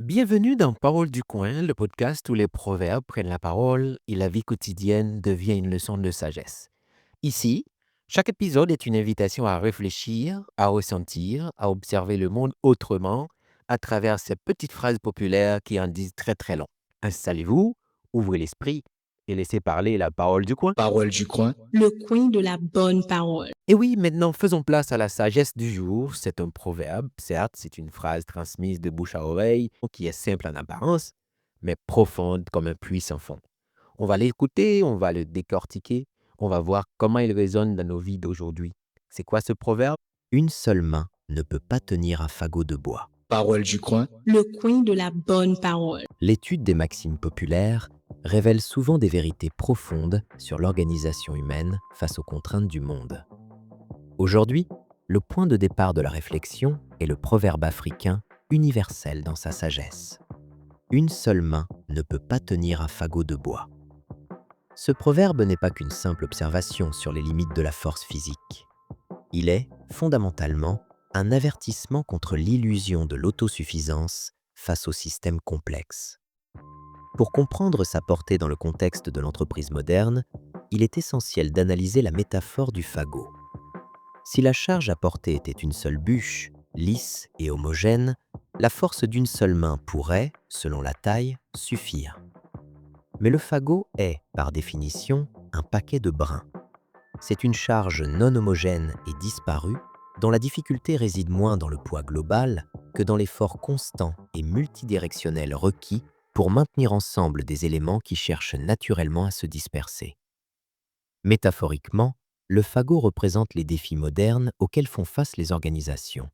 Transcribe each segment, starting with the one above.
Bienvenue dans Parole du coin, le podcast où les proverbes prennent la parole et la vie quotidienne devient une leçon de sagesse. Ici, chaque épisode est une invitation à réfléchir, à ressentir, à observer le monde autrement à travers ces petites phrases populaires qui en disent très très long. Installez-vous, ouvrez l'esprit et laissez parler la parole du coin. Parole du coin. Le coin de la bonne parole. Et oui, maintenant faisons place à la sagesse du jour. C'est un proverbe, certes, c'est une phrase transmise de bouche à oreille qui est simple en apparence, mais profonde comme un puits sans fond. On va l'écouter, on va le décortiquer, on va voir comment il résonne dans nos vies d'aujourd'hui. C'est quoi ce proverbe? Une seule main ne peut pas tenir un fagot de bois. Parole du coin. Le coin de la bonne parole. L'étude des maximes populaires révèle souvent des vérités profondes sur l'organisation humaine face aux contraintes du monde. Aujourd'hui, le point de départ de la réflexion est le proverbe africain universel dans sa sagesse. Une seule main ne peut pas tenir un fagot de bois. Ce proverbe n'est pas qu'une simple observation sur les limites de la force physique. Il est, fondamentalement, un avertissement contre l'illusion de l'autosuffisance face au système complexe. Pour comprendre sa portée dans le contexte de l'entreprise moderne, il est essentiel d'analyser la métaphore du fagot. Si la charge à porter était une seule bûche, lisse et homogène, la force d'une seule main pourrait, selon la taille, suffire. Mais le fagot est, par définition, un paquet de brins. C'est une charge non homogène et disparue, dont la difficulté réside moins dans le poids global que dans l'effort constant et multidirectionnel requis pour maintenir ensemble des éléments qui cherchent naturellement à se disperser. Métaphoriquement, le fagot représente les défis modernes auxquels font face les organisations,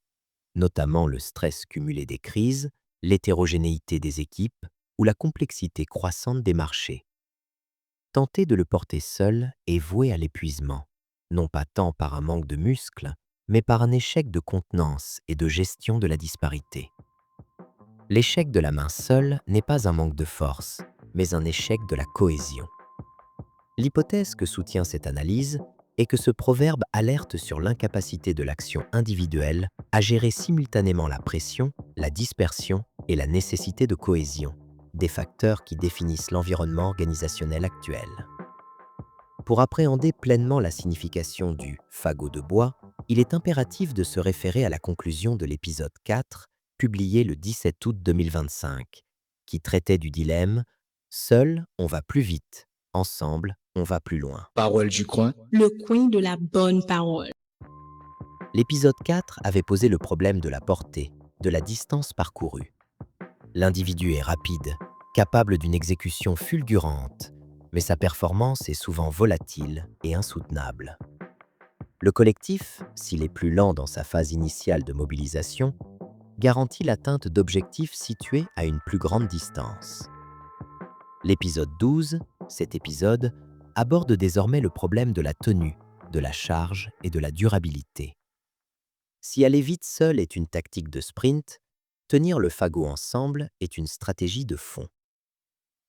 notamment le stress cumulé des crises, l'hétérogénéité des équipes ou la complexité croissante des marchés. Tenter de le porter seul est voué à l'épuisement, non pas tant par un manque de muscles, mais par un échec de contenance et de gestion de la disparité. L'échec de la main seule n'est pas un manque de force, mais un échec de la cohésion. L'hypothèse que soutient cette analyse est que ce proverbe alerte sur l'incapacité de l'action individuelle à gérer simultanément la pression, la dispersion et la nécessité de cohésion, des facteurs qui définissent l'environnement organisationnel actuel. Pour appréhender pleinement la signification du fagot de bois, il est impératif de se référer à la conclusion de l'épisode 4, publié le 17 août 2025, qui traitait du dilemme « Seul, on va plus vite, ensemble, on va plus loin ». Parole du coin. Le coin de la bonne parole. L'épisode 4 avait posé le problème de la portée, de la distance parcourue. L'individu est rapide, capable d'une exécution fulgurante, mais sa performance est souvent volatile et insoutenable. Le collectif, s'il est plus lent dans sa phase initiale de mobilisation, garantit l'atteinte d'objectifs situés à une plus grande distance. L'épisode 12, cet épisode, aborde désormais le problème de la tenue, de la charge et de la durabilité. Si aller vite seul est une tactique de sprint, tenir le fagot ensemble est une stratégie de fond.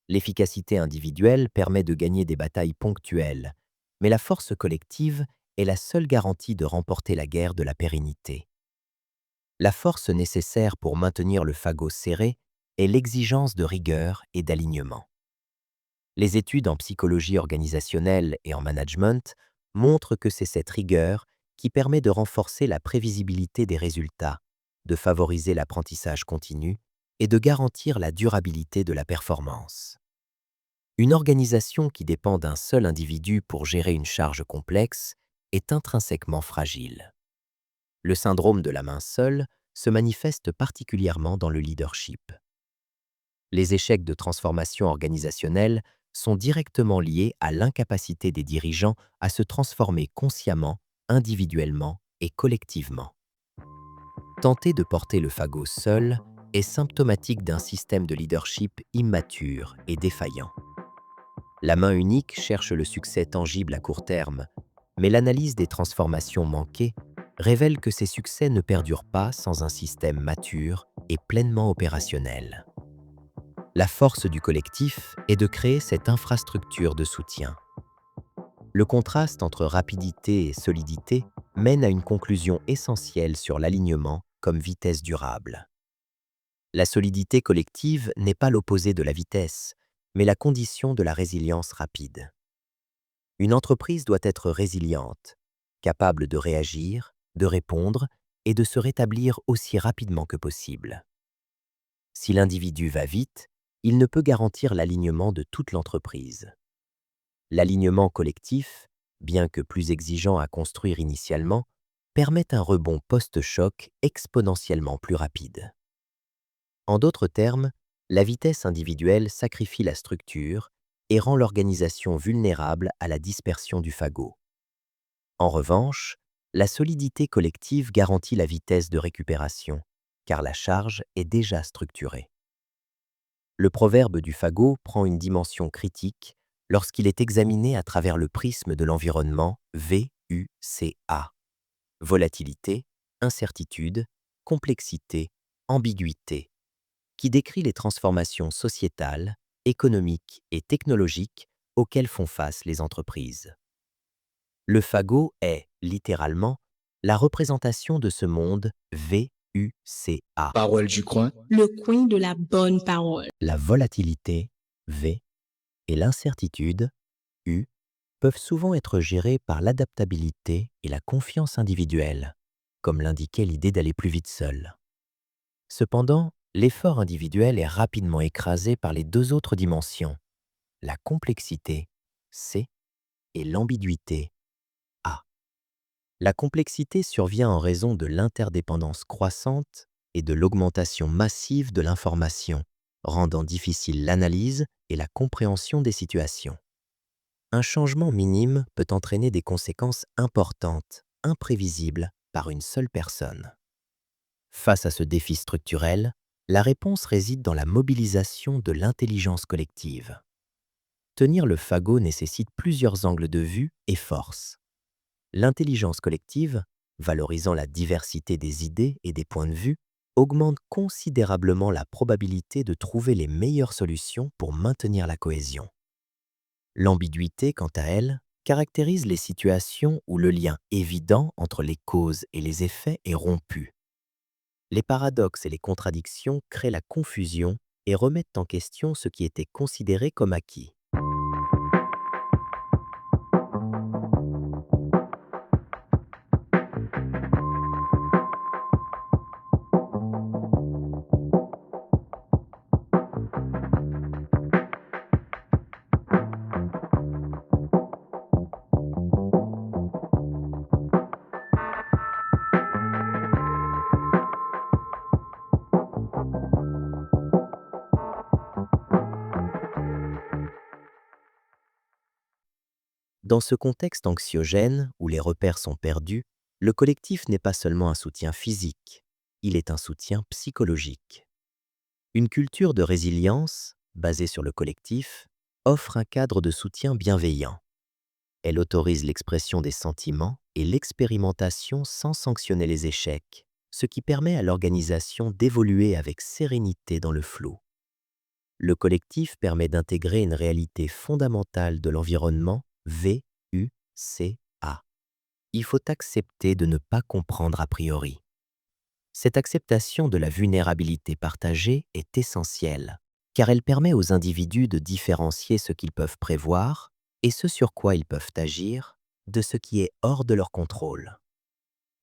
L'efficacité individuelle permet de gagner des batailles ponctuelles, mais la force collective est la seule garantie de remporter la guerre de la pérennité. La force nécessaire pour maintenir le fagot serré est l'exigence de rigueur et d'alignement. Les études en psychologie organisationnelle et en management montrent que c'est cette rigueur qui permet de renforcer la prévisibilité des résultats, de favoriser l'apprentissage continu et de garantir la durabilité de la performance. Une organisation qui dépend d'un seul individu pour gérer une charge complexe est intrinsèquement fragile. Le syndrome de la main seule se manifeste particulièrement dans le leadership. Les échecs de transformation organisationnelle sont directement liés à l'incapacité des dirigeants à se transformer consciemment, individuellement et collectivement. Tenter de porter le fagot seul est symptomatique d'un système de leadership immature et défaillant. La main unique cherche le succès tangible à court terme, mais l'analyse des transformations manquées révèle que ces succès ne perdurent pas sans un système mature et pleinement opérationnel. La force du collectif est de créer cette infrastructure de soutien. Le contraste entre rapidité et solidité mène à une conclusion essentielle sur l'alignement comme vitesse durable. La solidité collective n'est pas l'opposé de la vitesse, mais la condition de la résilience rapide. Une entreprise doit être résiliente, capable de réagir, de répondre et de se rétablir aussi rapidement que possible. Si l'individu va vite, il ne peut garantir l'alignement de toute l'entreprise. L'alignement collectif, bien que plus exigeant à construire initialement, permet un rebond post-choc exponentiellement plus rapide. En d'autres termes, la vitesse individuelle sacrifie la structure et rend l'organisation vulnérable à la dispersion du fagot. En revanche, la solidité collective garantit la vitesse de récupération, car la charge est déjà structurée. Le proverbe du fagot prend une dimension critique lorsqu'il est examiné à travers le prisme de l'environnement VUCA. Volatilité, incertitude, complexité, ambiguïté, qui décrit les transformations sociétales, économiques et technologiques auxquelles font face les entreprises. Le fagot est, littéralement, la représentation de ce monde VUCA. Parole du coin. Le coin de la bonne parole. La volatilité, V, et l'incertitude, U, peuvent souvent être gérées par l'adaptabilité et la confiance individuelle, comme l'indiquait l'idée d'aller plus vite seul. Cependant, l'effort individuel est rapidement écrasé par les deux autres dimensions, la complexité, C, et l'ambiguïté, A. La complexité survient en raison de l'interdépendance croissante et de l'augmentation massive de l'information, rendant difficile l'analyse et la compréhension des situations. Un changement minime peut entraîner des conséquences importantes, imprévisibles par une seule personne. Face à ce défi structurel, la réponse réside dans la mobilisation de l'intelligence collective. Tenir le fagot nécessite plusieurs angles de vue et forces. L'intelligence collective, valorisant la diversité des idées et des points de vue, augmente considérablement la probabilité de trouver les meilleures solutions pour maintenir la cohésion. L'ambiguïté, quant à elle, caractérise les situations où le lien évident entre les causes et les effets est rompu. Les paradoxes et les contradictions créent la confusion et remettent en question ce qui était considéré comme acquis. Dans ce contexte anxiogène où les repères sont perdus, le collectif n'est pas seulement un soutien physique, il est un soutien psychologique. Une culture de résilience, basée sur le collectif, offre un cadre de soutien bienveillant. Elle autorise l'expression des sentiments et l'expérimentation sans sanctionner les échecs, ce qui permet à l'organisation d'évoluer avec sérénité dans le flot. Le collectif permet d'intégrer une réalité fondamentale de l'environnement VUCA. Il faut accepter de ne pas comprendre a priori. Cette acceptation de la vulnérabilité partagée est essentielle, car elle permet aux individus de différencier ce qu'ils peuvent prévoir et ce sur quoi ils peuvent agir de ce qui est hors de leur contrôle.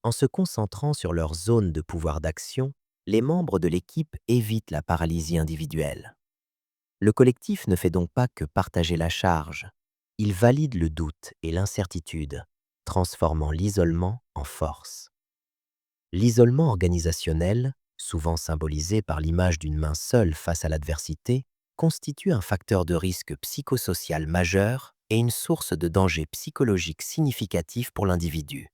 En se concentrant sur leur zone de pouvoir d'action, les membres de l'équipe évitent la paralysie individuelle. Le collectif ne fait donc pas que partager la charge, il valide le doute et l'incertitude, transformant l'isolement en force. L'isolement organisationnel, souvent symbolisé par l'image d'une main seule face à l'adversité, constitue un facteur de risque psychosocial majeur et une source de danger psychologique significatif pour l'individu.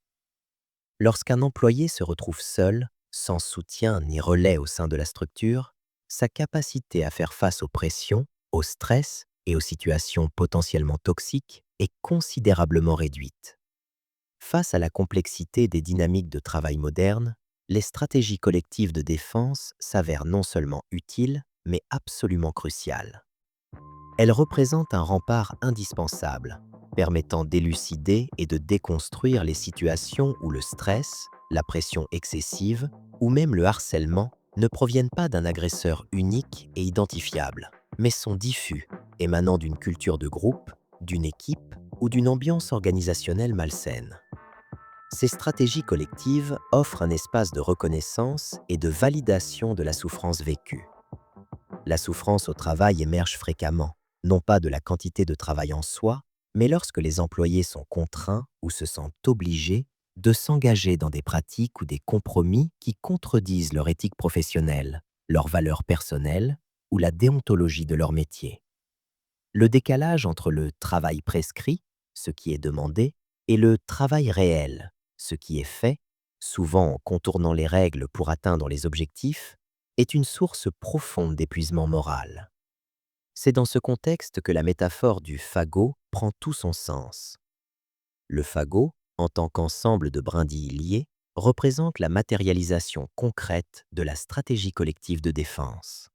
Lorsqu'un employé se retrouve seul, sans soutien ni relais au sein de la structure, sa capacité à faire face aux pressions, au stress et aux situations potentiellement toxiques est considérablement réduite. Face à la complexité des dynamiques de travail modernes, les stratégies collectives de défense s'avèrent non seulement utiles, mais absolument cruciales. Elles représentent un rempart indispensable, permettant d'élucider et de déconstruire les situations où le stress, la pression excessive ou même le harcèlement ne proviennent pas d'un agresseur unique et identifiable, mais sont diffus, émanant d'une culture de groupe, d'une équipe ou d'une ambiance organisationnelle malsaine. Ces stratégies collectives offrent un espace de reconnaissance et de validation de la souffrance vécue. La souffrance au travail émerge fréquemment, non pas de la quantité de travail en soi, mais lorsque les employés sont contraints ou se sentent obligés de s'engager dans des pratiques ou des compromis qui contredisent leur éthique professionnelle, leurs valeurs personnelles ou la déontologie de leur métier. Le décalage entre le travail prescrit, ce qui est demandé, et le travail réel, ce qui est fait, souvent en contournant les règles pour atteindre les objectifs, est une source profonde d'épuisement moral. C'est dans ce contexte que la métaphore du fagot prend tout son sens. Le fagot, en tant qu'ensemble de brindilles liées, représente la matérialisation concrète de la stratégie collective de défense.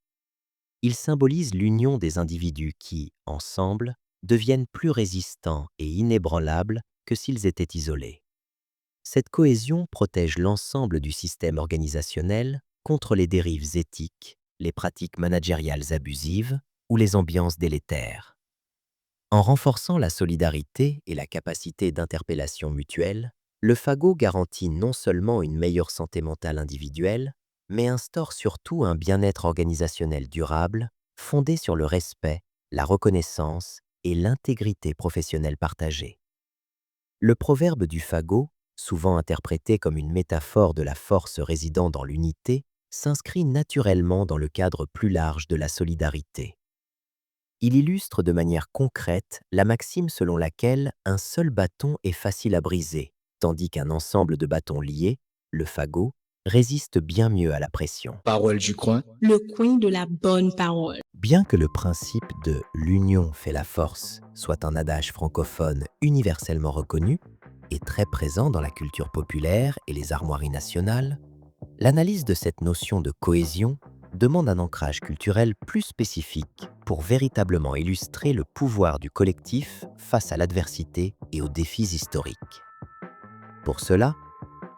Il symbolise l'union des individus qui, ensemble, deviennent plus résistants et inébranlables que s'ils étaient isolés. Cette cohésion protège l'ensemble du système organisationnel contre les dérives éthiques, les pratiques managériales abusives ou les ambiances délétères. En renforçant la solidarité et la capacité d'interpellation mutuelle, le fagot garantit non seulement une meilleure santé mentale individuelle, mais instaure surtout un bien-être organisationnel durable, fondé sur le respect, la reconnaissance et l'intégrité professionnelle partagée. Le proverbe du fagot, souvent interprété comme une métaphore de la force résidant dans l'unité, s'inscrit naturellement dans le cadre plus large de la solidarité. Il illustre de manière concrète la maxime selon laquelle un seul bâton est facile à briser, tandis qu'un ensemble de bâtons liés, le fagot, résiste bien mieux à la pression. Parole du coin. Le coin de la bonne parole. Bien que le principe de «l'union fait la force» soit un adage francophone universellement reconnu et très présent dans la culture populaire et les armoiries nationales, l'analyse de cette notion de cohésion demande un ancrage culturel plus spécifique pour véritablement illustrer le pouvoir du collectif face à l'adversité et aux défis historiques. Pour cela,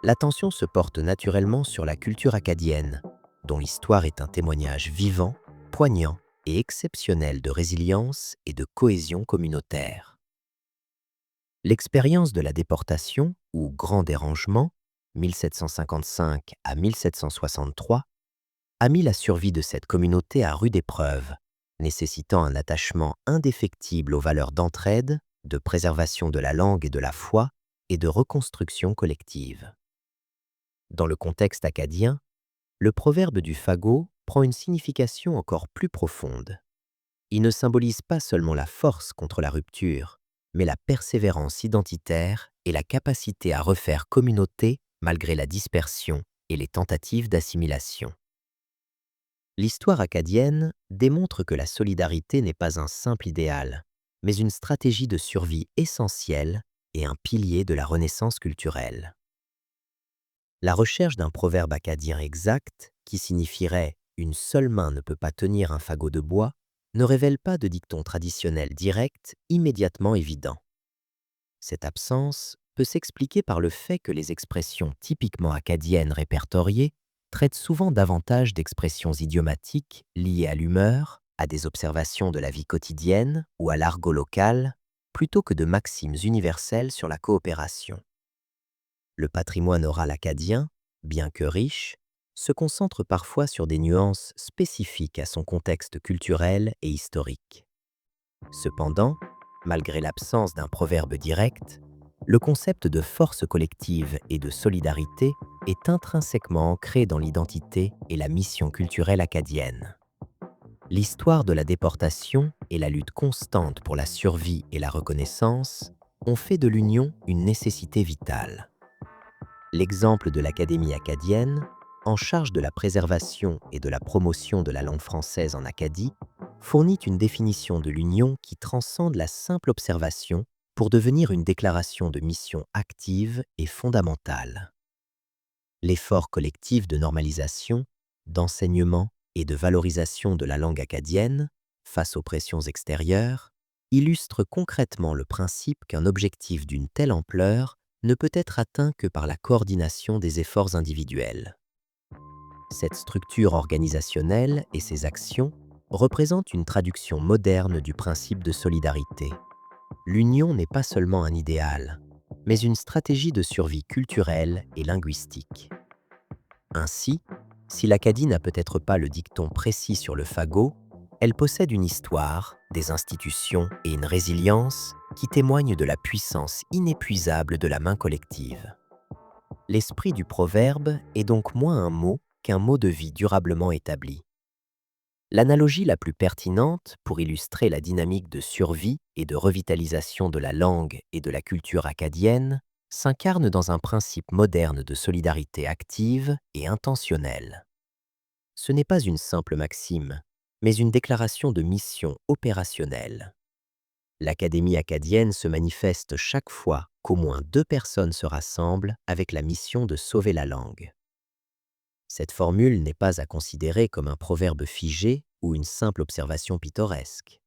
l'attention se porte naturellement sur la culture acadienne, dont l'histoire est un témoignage vivant, poignant et exceptionnel de résilience et de cohésion communautaire. L'expérience de la déportation, ou Grand Dérangement, 1755 à 1763, a mis la survie de cette communauté à rude épreuve, nécessitant un attachement indéfectible aux valeurs d'entraide, de préservation de la langue et de la foi, et de reconstruction collective. Dans le contexte acadien, le proverbe du fagot prend une signification encore plus profonde. Il ne symbolise pas seulement la force contre la rupture, mais la persévérance identitaire et la capacité à refaire communauté malgré la dispersion et les tentatives d'assimilation. L'histoire acadienne démontre que la solidarité n'est pas un simple idéal, mais une stratégie de survie essentielle et un pilier de la renaissance culturelle. La recherche d'un proverbe acadien exact, qui signifierait « une seule main ne peut pas tenir un fagot de bois », ne révèle pas de dicton traditionnel direct immédiatement évident. Cette absence peut s'expliquer par le fait que les expressions typiquement acadiennes répertoriées traitent souvent davantage d'expressions idiomatiques liées à l'humeur, à des observations de la vie quotidienne ou à l'argot local, plutôt que de maximes universelles sur la coopération. Le patrimoine oral acadien, bien que riche, se concentre parfois sur des nuances spécifiques à son contexte culturel et historique. Cependant, malgré l'absence d'un proverbe direct, le concept de force collective et de solidarité est intrinsèquement ancré dans l'identité et la mission culturelle acadienne. L'histoire de la déportation et la lutte constante pour la survie et la reconnaissance ont fait de l'union une nécessité vitale. L'exemple de l'Académie acadienne, en charge de la préservation et de la promotion de la langue française en Acadie, fournit une définition de l'union qui transcende la simple observation pour devenir une déclaration de mission active et fondamentale. L'effort collectif de normalisation, d'enseignement et de valorisation de la langue acadienne face aux pressions extérieures illustre concrètement le principe qu'un objectif d'une telle ampleur ne peut être atteint que par la coordination des efforts individuels. Cette structure organisationnelle et ses actions représentent une traduction moderne du principe de solidarité. L'union n'est pas seulement un idéal, mais une stratégie de survie culturelle et linguistique. Ainsi, si l'Acadie n'a peut-être pas le dicton précis sur le fagot, elle possède une histoire, des institutions et une résilience qui témoignent de la puissance inépuisable de la main collective. L'esprit du proverbe est donc moins un mot qu'un mot de vie durablement établi. L'analogie la plus pertinente pour illustrer la dynamique de survie et de revitalisation de la langue et de la culture acadienne s'incarne dans un principe moderne de solidarité active et intentionnelle. Ce n'est pas une simple maxime, mais une déclaration de mission opérationnelle. L'Académie acadienne se manifeste chaque fois qu'au moins 2 personnes se rassemblent avec la mission de sauver la langue. Cette formule n'est pas à considérer comme un proverbe figé ou une simple observation pittoresque.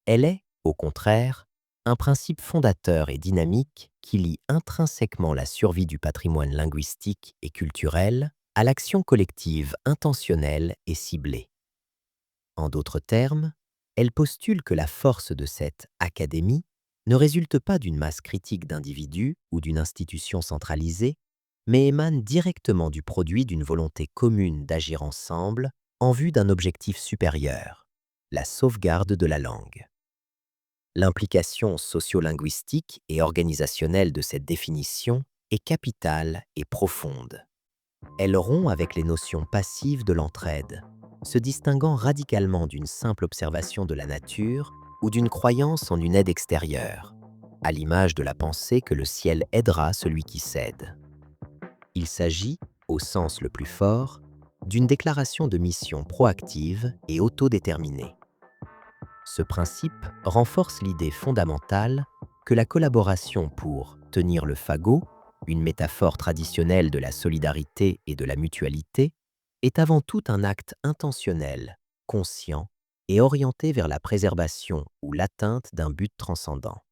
Elle est, au contraire, un principe fondateur et dynamique qui lie intrinsèquement la survie du patrimoine linguistique et culturel à l'action collective intentionnelle et ciblée. En d'autres termes, elle postule que la force de cette académie ne résulte pas d'une masse critique d'individus ou d'une institution centralisée, mais émane directement du produit d'une volonté commune d'agir ensemble en vue d'un objectif supérieur, la sauvegarde de la langue. L'implication sociolinguistique et organisationnelle de cette définition est capitale et profonde. Elle rompt avec les notions passives de l'entraide, se distinguant radicalement d'une simple observation de la nature ou d'une croyance en une aide extérieure, à l'image de la pensée que le ciel aidera celui qui s'aide. Il s'agit, au sens le plus fort, d'une déclaration de mission proactive et autodéterminée. Ce principe renforce l'idée fondamentale que la collaboration pour tenir le fagot, une métaphore traditionnelle de la solidarité et de la mutualité, est avant tout un acte intentionnel, conscient et orienté vers la préservation ou l'atteinte d'un but transcendant.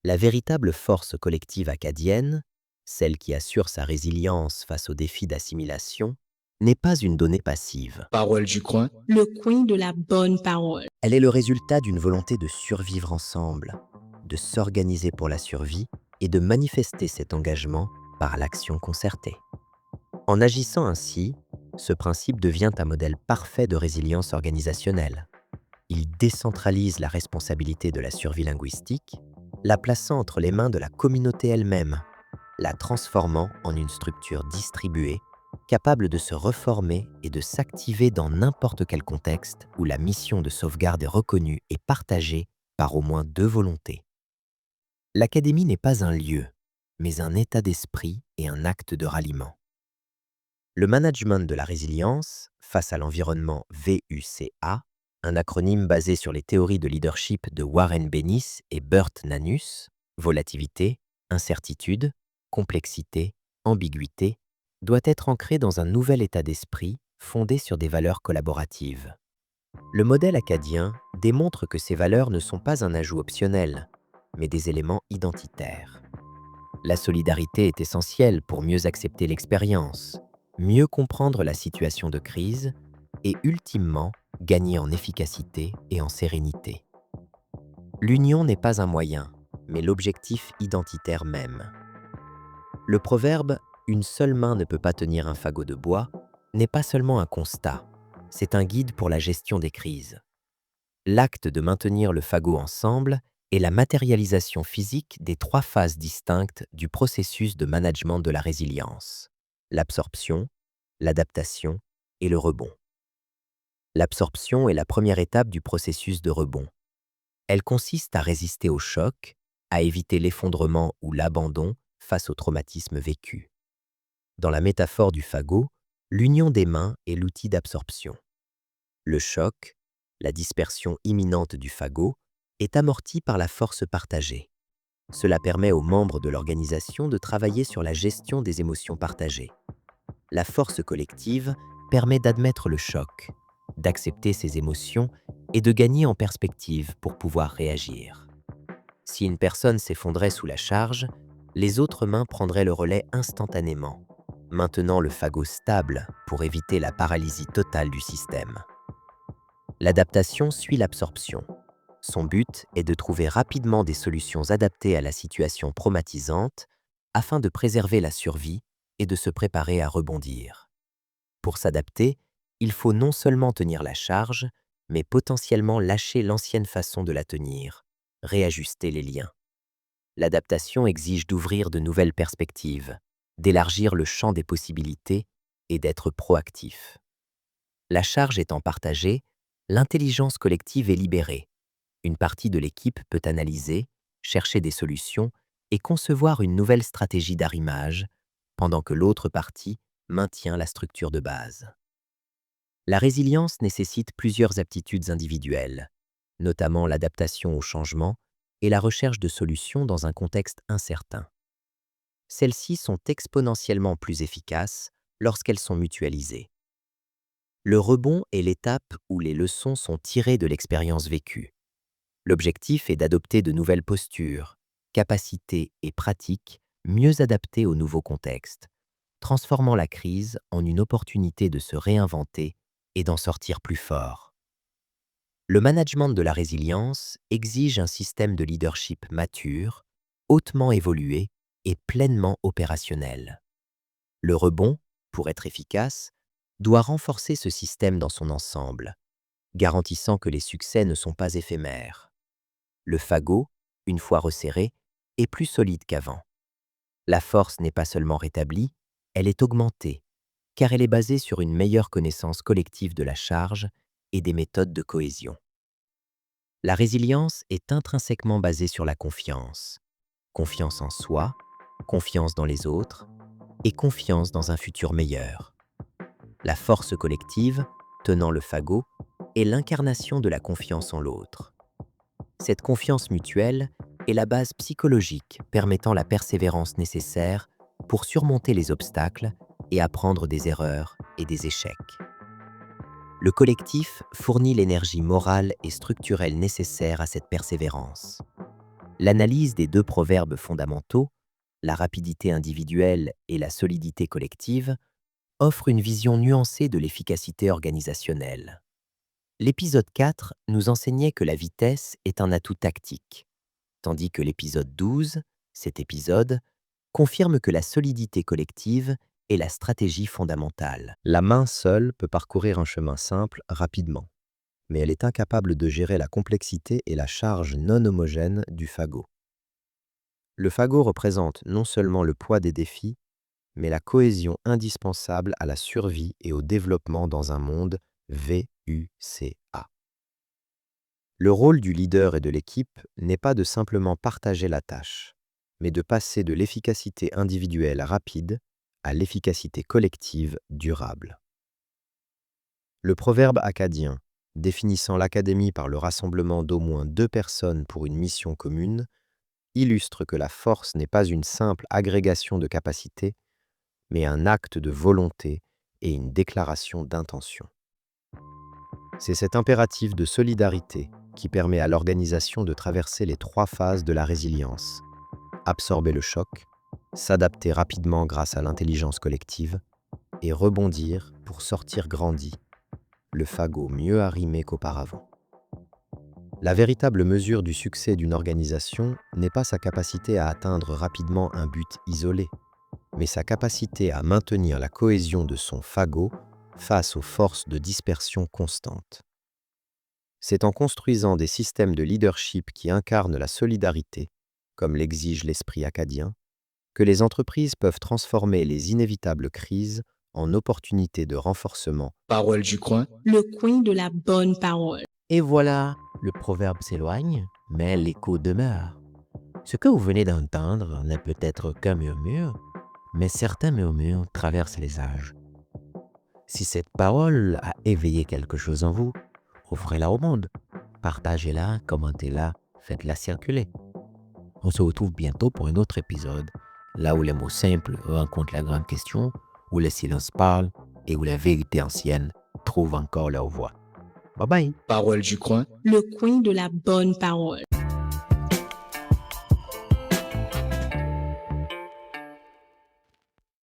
La véritable force collective acadienne, celle qui assure sa résilience face aux défis d'assimilation, n'est pas une donnée passive. Parole du coin. Le coin de la bonne parole. Elle est le résultat d'une volonté de survivre ensemble, de s'organiser pour la survie et de manifester cet engagement par l'action concertée. En agissant ainsi, ce principe devient un modèle parfait de résilience organisationnelle. Il décentralise la responsabilité de la survie linguistique, la plaçant entre les mains de la communauté elle-même, la transformant en une structure distribuée, capable de se reformer et de s'activer dans n'importe quel contexte où la mission de sauvegarde est reconnue et partagée par au moins 2 volontés. L'Académie n'est pas un lieu, mais un état d'esprit et un acte de ralliement. Le management de la résilience face à l'environnement VUCA, un acronyme basé sur les théories de leadership de Warren Bennis et Burt Nanus, volatilité, incertitude, complexité, ambiguïté, doit être ancré dans un nouvel état d'esprit fondé sur des valeurs collaboratives. Le modèle acadien démontre que ces valeurs ne sont pas un ajout optionnel, mais des éléments identitaires. La solidarité est essentielle pour mieux accepter l'expérience, mieux comprendre la situation de crise et ultimement gagner en efficacité et en sérénité. L'union n'est pas un moyen, mais l'objectif identitaire même. Le proverbe « une seule main ne peut pas tenir un fagot de bois » n'est pas seulement un constat, c'est un guide pour la gestion des crises. L'acte de maintenir le fagot ensemble est la matérialisation physique des 3 phases distinctes du processus de management de la résilience: l'absorption, l'adaptation et le rebond. L'absorption est la première étape du processus de rebond. Elle consiste à résister au choc, à éviter l'effondrement ou l'abandon face au traumatisme vécu. Dans la métaphore du fagot, l'union des mains est l'outil d'absorption. Le choc, la dispersion imminente du fagot, est amorti par la force partagée. Cela permet aux membres de l'organisation de travailler sur la gestion des émotions partagées. La force collective permet d'admettre le choc, d'accepter ses émotions et de gagner en perspective pour pouvoir réagir. Si une personne s'effondrait sous la charge, les autres mains prendraient le relais instantanément. maintenant le fagot stable pour éviter la paralysie totale du système. L'adaptation suit l'absorption. Son but est de trouver rapidement des solutions adaptées à la situation traumatisante afin de préserver la survie et de se préparer à rebondir. Pour s'adapter, il faut non seulement tenir la charge, mais potentiellement lâcher l'ancienne façon de la tenir, réajuster les liens. L'adaptation exige d'ouvrir de nouvelles perspectives, d'élargir le champ des possibilités et d'être proactif. La charge étant partagée, l'intelligence collective est libérée. Une partie de l'équipe peut analyser, chercher des solutions et concevoir une nouvelle stratégie d'arrimage, pendant que l'autre partie maintient la structure de base. La résilience nécessite plusieurs aptitudes individuelles, notamment l'adaptation au changement et la recherche de solutions dans un contexte incertain. Celles-ci sont exponentiellement plus efficaces lorsqu'elles sont mutualisées. Le rebond est l'étape où les leçons sont tirées de l'expérience vécue. L'objectif est d'adopter de nouvelles postures, capacités et pratiques mieux adaptées au nouveau contexte, transformant la crise en une opportunité de se réinventer et d'en sortir plus fort. Le management de la résilience exige un système de leadership mature, hautement évolué et pleinement opérationnel. Le rebond, pour être efficace, doit renforcer ce système dans son ensemble, garantissant que les succès ne sont pas éphémères. Le fagot, une fois resserré, est plus solide qu'avant. La force n'est pas seulement rétablie, elle est augmentée, car elle est basée sur une meilleure connaissance collective de la charge et des méthodes de cohésion. La résilience est intrinsèquement basée sur la confiance. Confiance en soi, confiance dans les autres et confiance dans un futur meilleur. La force collective, tenant le fagot, est l'incarnation de la confiance en l'autre. Cette confiance mutuelle est la base psychologique permettant la persévérance nécessaire pour surmonter les obstacles et apprendre des erreurs et des échecs. Le collectif fournit l'énergie morale et structurelle nécessaire à cette persévérance. L'analyse des deux proverbes fondamentaux, la rapidité individuelle et la solidité collective, offre une vision nuancée de l'efficacité organisationnelle. L'épisode 4 nous enseignait que la vitesse est un atout tactique, tandis que l'épisode 12, cet épisode, confirme que la solidité collective est la stratégie fondamentale. La main seule peut parcourir un chemin simple rapidement, mais elle est incapable de gérer la complexité et la charge non homogène du fagot. Le fagot représente non seulement le poids des défis, mais la cohésion indispensable à la survie et au développement dans un monde VUCA. Le rôle du leader et de l'équipe n'est pas de simplement partager la tâche, mais de passer de l'efficacité individuelle rapide à l'efficacité collective durable. Le proverbe akkadien, définissant l'académie par le rassemblement d'au moins 2 personnes pour une mission commune, illustre que la force n'est pas une simple agrégation de capacités, mais un acte de volonté et une déclaration d'intention. C'est cet impératif de solidarité qui permet à l'organisation de traverser les 3 phases de la résilience: absorber le choc, s'adapter rapidement grâce à l'intelligence collective et rebondir pour sortir grandi, le fagot mieux arrimé qu'auparavant. La véritable mesure du succès d'une organisation n'est pas sa capacité à atteindre rapidement un but isolé, mais sa capacité à maintenir la cohésion de son fagot face aux forces de dispersion constantes. C'est en construisant des systèmes de leadership qui incarnent la solidarité, comme l'exige l'esprit akkadien, que les entreprises peuvent transformer les inévitables crises en opportunités de renforcement. Parole du coin. Le coin de la bonne parole. Et voilà, le proverbe s'éloigne, mais l'écho demeure. Ce que vous venez d'entendre n'est peut-être qu'un murmure, mais certains murmures traversent les âges. Si cette parole a éveillé quelque chose en vous, offrez-la au monde. Partagez-la, commentez-la, faites-la circuler. On se retrouve bientôt pour un autre épisode, là où les mots simples rencontrent la grande question, où le silence parle et où la vérité ancienne trouve encore leur voix. Bye bye. Parole du coin. Le coin de la bonne parole.